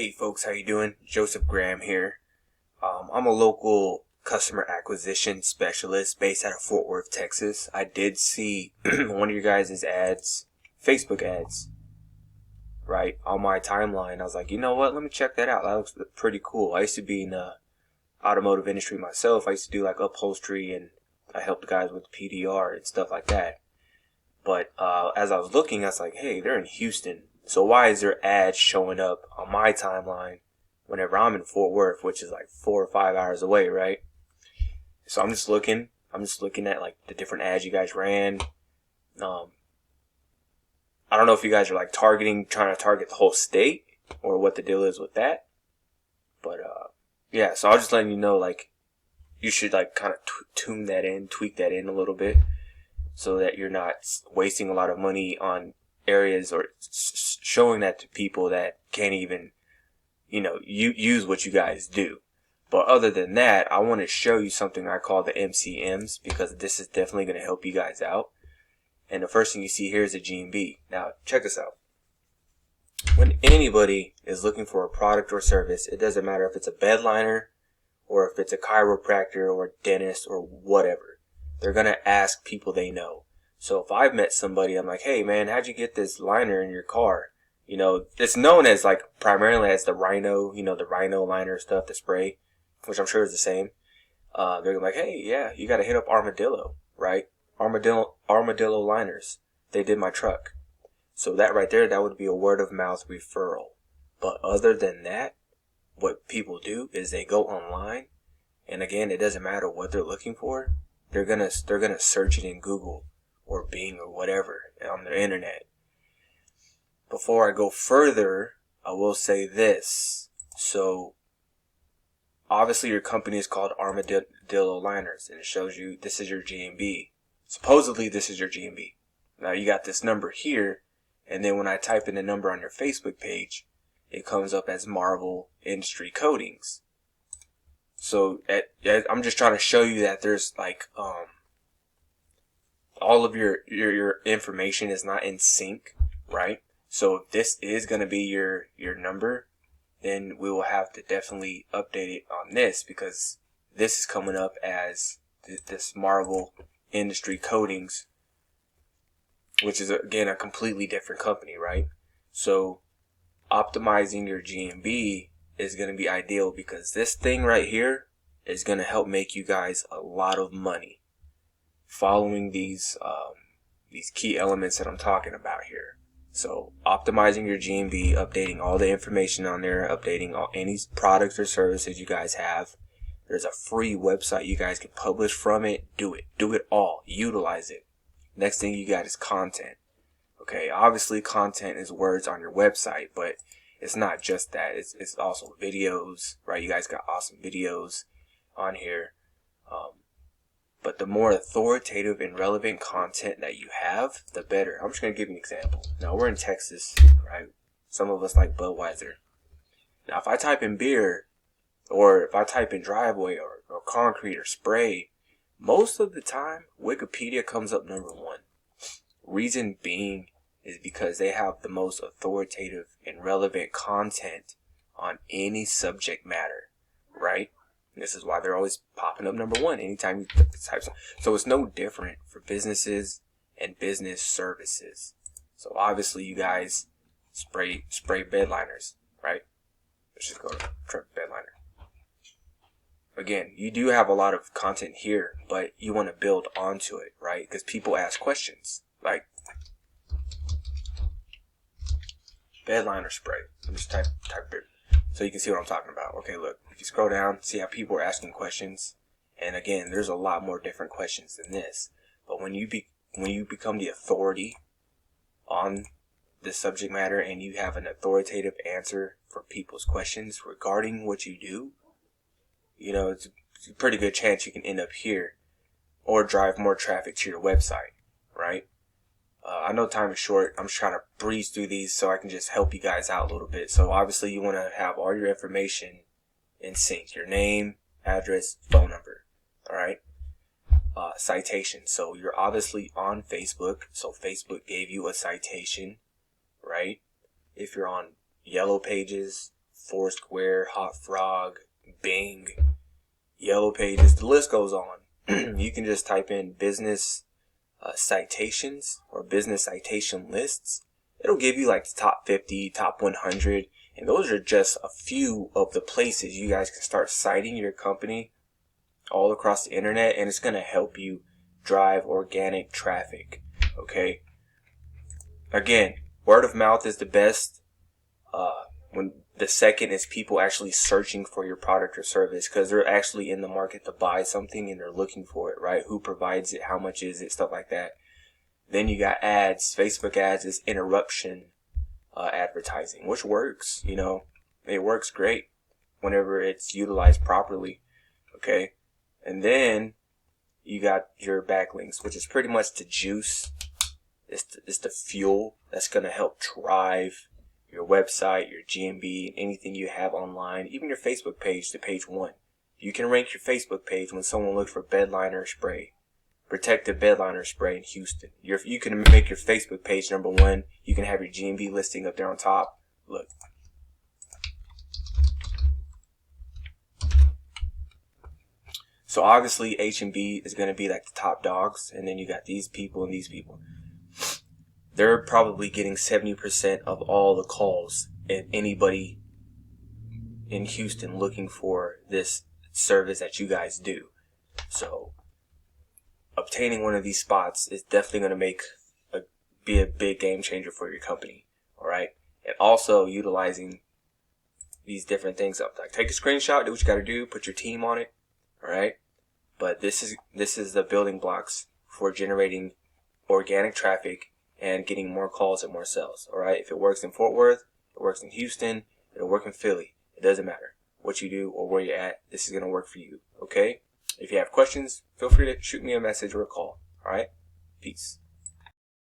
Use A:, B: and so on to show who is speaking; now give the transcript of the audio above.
A: Hey folks, how you doing? Joseph Graham here. I'm a local customer acquisition specialist based out of Fort Worth, Texas. I did see one of your guys' ads, Facebook ads, right, on my timeline. I was like, you know what? Let me check that out. That looks pretty cool. I used to be in the automotive industry myself. I used to do like upholstery, and I helped guys with PDR and stuff like that. But as I was looking, I was like, hey, they're in Houston. So why is their ad showing up on my timeline whenever I'm in Fort Worth, which is like 4 or 5 hours away, right? So I'm just looking at like the different ads you guys ran. I don't know if you guys are like trying to target the whole state or what the deal is with that. But yeah, so I was just letting you know, like, you should like kind of tweak that in a little bit, so that you're not wasting a lot of money on areas or showing that to people that can't even, use what you guys do. But other than that, I want to show you something I call the MCMs, because this is definitely going to help you guys out. And the first thing you see here is a GMB. Now, check this out. When anybody is looking for a product or service, it doesn't matter if it's a bed liner or if it's a chiropractor or a dentist or whatever. They're going to ask people they know. So if I've met somebody, I'm like, hey man, how'd you get this liner in your car? It's known as like primarily as the Rhino, the Rhino liner stuff, the spray, which I'm sure is the same. They're like, hey, yeah, you got to hit up Armadillo, right? Armadillo liners. They did my truck. So that right there, that would be a word of mouth referral. But other than that, what people do is they go online, and again, it doesn't matter what they're looking for. They're gonna search it in Google or Bing or whatever on the internet. Before I go further, I will say this. So obviously your company is called Armadillo Liners, and it shows you this is your GMB. Supposedly this is your GMB. Now you got this number here, and then when I type in the number on your Facebook page, it comes up as Marvel Industry Coatings. So I'm just trying to show you that there's like all of your information is not in sync, right? So if this is going to be your number, then we will have to definitely update it on this, because this is coming up as this Marvel Industry Coatings, which is again a completely different company, right? So optimizing your GMB is going to be ideal, because this thing right here is going to help make you guys a lot of money following these key elements that I'm talking about here. So optimizing your GMB, updating all the information on there, updating any products or services you guys have. There's a free website you guys can publish from it. Do it all. Utilize it. Next thing you got is content. Okay, obviously content is words on your website, but it's not just that. It's also videos, right? You guys got awesome videos on here. But the more authoritative and relevant content that you have, the better. I'm just going to give you an example. Now, we're in Texas, right? Some of us like Budweiser. Now, if I type in beer, or if I type in driveway or concrete or spray, most of the time, Wikipedia comes up number one. Reason being is because they have the most authoritative and relevant content on any subject matter, right? This is why they're always popping up number one anytime you type something. So it's no different for businesses and business services. So obviously you guys spray bed liners, right? Let's just go to bed liner. Again, you do have a lot of content here, but you want to build onto it, right? Because people ask questions like bed liner spray. Let me just type it so you can see what I'm talking about. Okay, look, if you scroll down, see how people are asking questions. And again, there's a lot more different questions than this. But when you become the authority on the subject matter, and you have an authoritative answer for people's questions regarding what you do, it's a pretty good chance you can end up here or drive more traffic to your website, right? I know time is short. I'm just trying to breeze through these so I can just help you guys out a little bit. So obviously you want to have all your information in sync. Your name, address, phone number. All right. Citation. So you're obviously on Facebook. So Facebook gave you a citation, right? If you're on Yellow Pages, Foursquare, Hot Frog, Bing, Yellow Pages, the list goes on. You can just type in business citations or business citation lists. It'll give you like the top 50, top 100, and those are just a few of the places you guys can start citing your company all across the internet, and it's going to help you drive organic traffic. Okay, again, word of mouth is the best. When the second is people actually searching for your product or service, because they're actually in the market to buy something and they're looking for it, right? Who provides it? How much is it? Stuff like that. Then you got ads. Facebook ads is interruption advertising, which works. You know, it works great whenever it's utilized properly. Okay, and then you got your backlinks, which is pretty much the juice. It's the fuel that's going to help drive your website, your GMB, anything you have online, even your Facebook page to page 1. You can rank your Facebook page when someone looks for bedliner spray, protective bedliner spray in Houston. You can make your Facebook page number 1. You can have your GMB listing up there on top. Look. So obviously H&B is going to be like the top dogs, and then you got these people and these people. They're probably getting 70% of all the calls and anybody in Houston looking for this service that you guys do. So obtaining one of these spots is definitely going to be a big game changer for your company. All right. And also utilizing these different things up. Like take a screenshot, do what you got to do, put your team on it. All right. But this is the building blocks for generating organic traffic and getting more calls and more sales. All right. If it works in Fort Worth, it works in Houston, it'll work in Philly. It doesn't matter what you do or where you're at. This is going to work for you. Okay. If you have questions, feel free to shoot me a message or a call. All right. Peace.